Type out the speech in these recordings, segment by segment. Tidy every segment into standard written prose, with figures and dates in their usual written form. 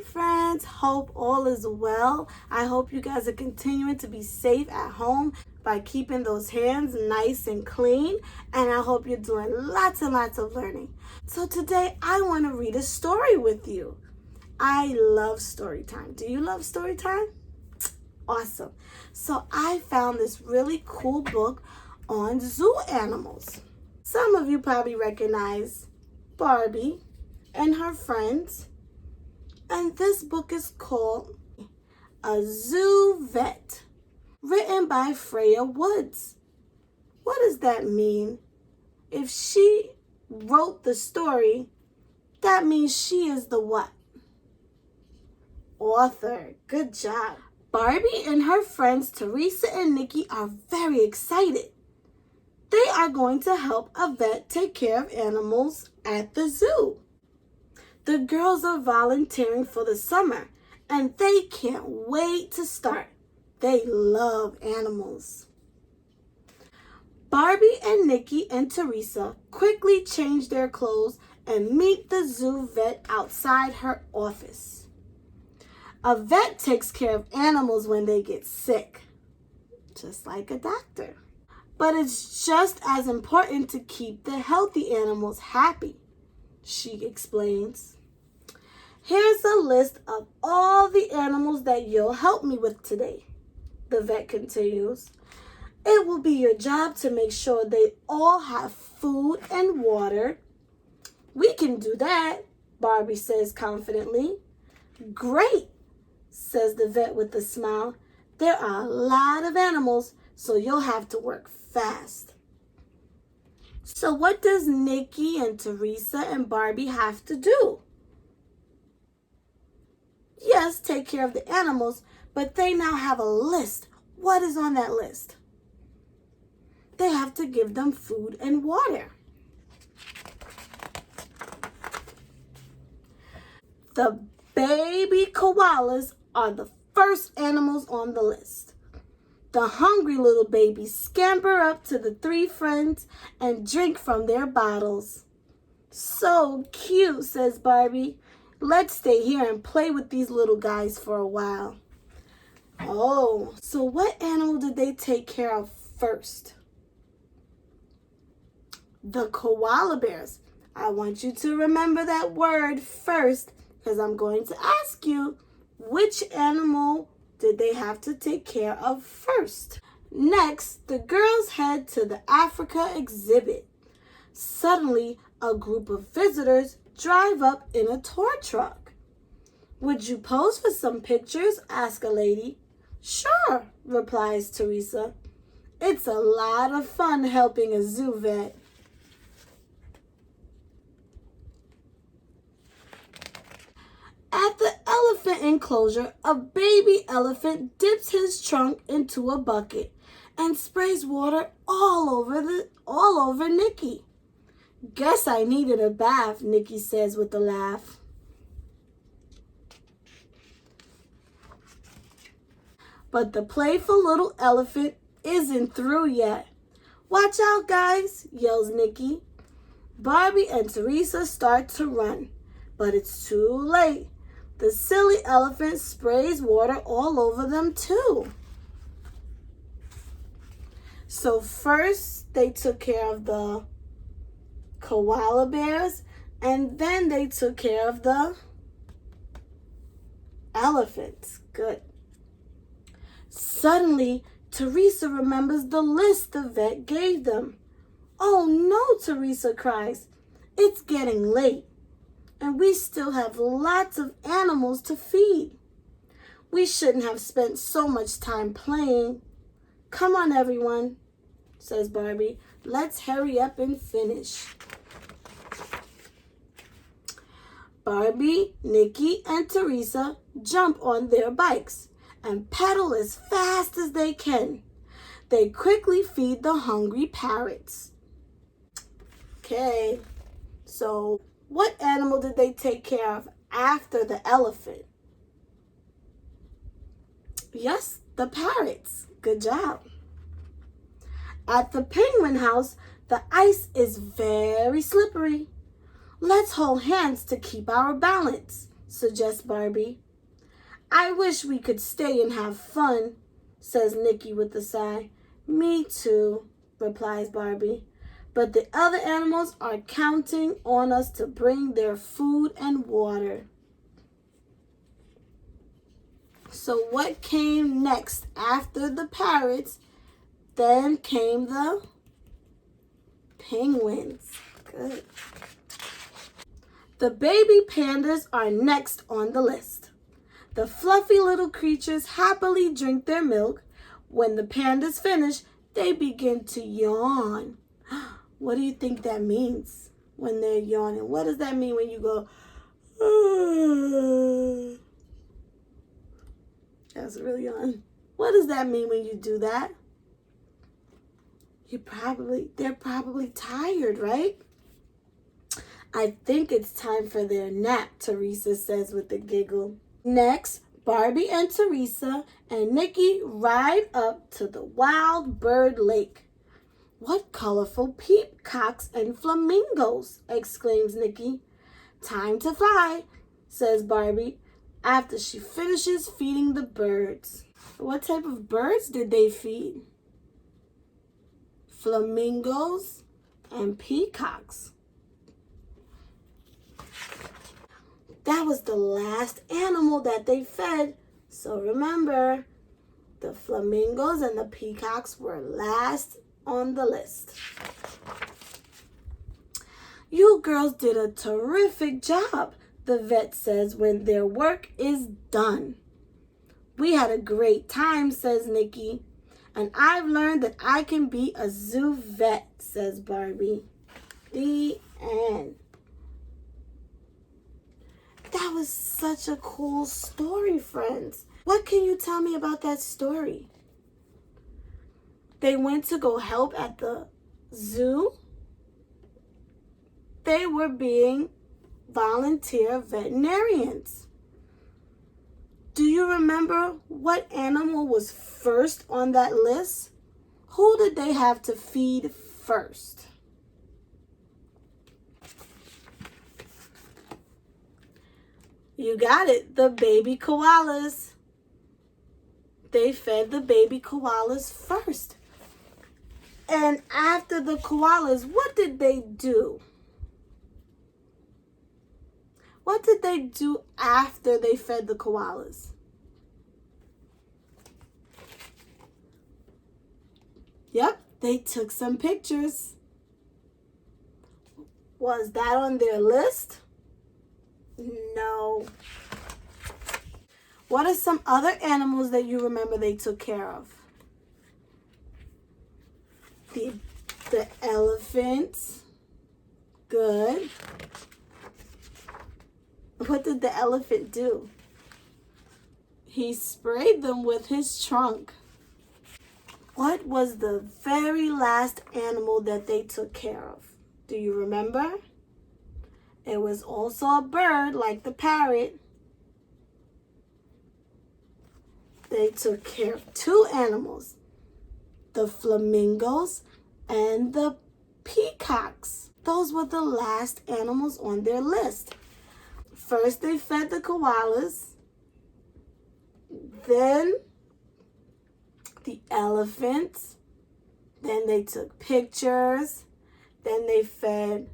friends, hope all is well. I hope you guys are continuing to be safe at home by keeping those hands nice and clean, and I hope you're doing lots and lots of learning. So today I want to read a story with you. I love story time. Do you love story time? Awesome. So I found this really cool book on zoo animals. Some of you probably recognize Barbie and her friends. And this book is called A Zoo Vet, written by Freya Woods. What does that mean? If she wrote the story, that means she is the what? Author. Good job. Barbie and her friends Teresa and Nikki are very excited. They are going to help a vet take care of animals at the zoo. The girls are volunteering for the summer, and they can't wait to start. They love animals. Barbie and Nikki and Teresa quickly change their clothes and meet the zoo vet outside her office. A vet takes care of animals when they get sick, just like a doctor. But it's just as important to keep the healthy animals happy, she explains. Here's a list of all the animals that you'll help me with today, the vet continues. It will be your job to make sure they all have food and water. We can do that, Barbie says confidently. Great, says the vet with a smile. There are a lot of animals, so you'll have to work fast. So what does Nikki and Teresa and Barbie have to do? Yes, take care of the animals, but they now have a list. What is on that list? They have to give them food and water. The baby koalas are the first animals on the list. The hungry little babies scamper up to the three friends and drink from their bottles. So cute, says Barbie. Let's stay here and play with these little guys for a while. Oh, so what animal did they take care of first? The koala bears. I want you to remember that word first, because I'm going to ask you, which animal did they have to take care of first? Next, the girls head to the Africa exhibit. Suddenly, a group of visitors drive up in a tour truck. Would you pose for some pictures? Asks a lady. Sure, replies Teresa. It's a lot of fun helping a zoo vet. At the elephant enclosure, a baby elephant dips his trunk into a bucket and sprays water all over Nikki. Guess I needed a bath, Nikki says with a laugh. But the playful little elephant isn't through yet. Watch out, guys, yells Nikki. Barbie and Teresa start to run, but it's too late. The silly elephant sprays water all over them too. So first they took care of the koala bears, and then they took care of the elephants. Good. Suddenly, Teresa remembers the list the vet gave them. Oh no, Teresa cries. It's getting late, and we still have lots of animals to feed. We shouldn't have spent so much time playing. Come on, everyone, says Barbie. Let's hurry up and finish. Barbie, Nikki, and Teresa jump on their bikes and pedal as fast as they can. They quickly feed the hungry parrots. Okay, so what animal did they take care of after the elephant? Yes, the parrots. Good job. At the penguin house, the ice is very slippery. Let's hold hands to keep our balance, suggests Barbie. I wish we could stay and have fun, says Nikki with a sigh. Me too, replies Barbie. But the other animals are counting on us to bring their food and water. So what came next after the parrots? Then came the penguins. Good. The baby pandas are next on the list. The fluffy little creatures happily drink their milk. When the pandas finish, they begin to yawn. What do you think that means when they're yawning? What does that mean when you go, that's really yawn. What does that mean when you do that? They're probably tired, right? I think it's time for their nap, Teresa says with a giggle. Next, Barbie and Teresa and Nikki ride up to the Wild Bird Lake. What colorful peacocks and flamingos, exclaims Nikki. Time to fly, says Barbie, after she finishes feeding the birds. What type of birds did they feed? Flamingos and peacocks. That was the last animal that they fed. So remember, the flamingos and the peacocks were last on the list. You girls did a terrific job, the vet says when their work is done. We had a great time, says Nikki. And I've learned that I can be a zoo vet, says Barbie. The end. That was such a cool story, friends. What can you tell me about that story? They went to go help at the zoo. They were being volunteer veterinarians. Do you remember what animal was first on that list? Who did they have to feed first? You got it, the baby koalas. They fed the baby koalas first. And after the koalas, what did they do? What did they do after they fed the koalas? Yep, they took some pictures. Was that on their list? No. What are some other animals that you remember they took care of? The elephants. Good. What did the elephant do? He sprayed them with his trunk. What was the very last animal that they took care of? Do you remember? It was also a bird like the parrot. They took care of two animals, the flamingos and the peacocks. Those were the last animals on their list. First, they fed the koalas, then the elephants, then they took pictures, then they fed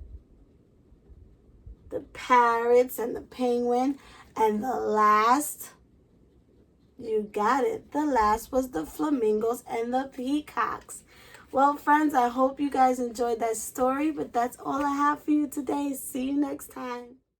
the parrots and the penguin, and the last, you got it, the last was the flamingos and the peacocks. Well, friends, I hope you guys enjoyed that story, but that's all I have for you today. See you next time.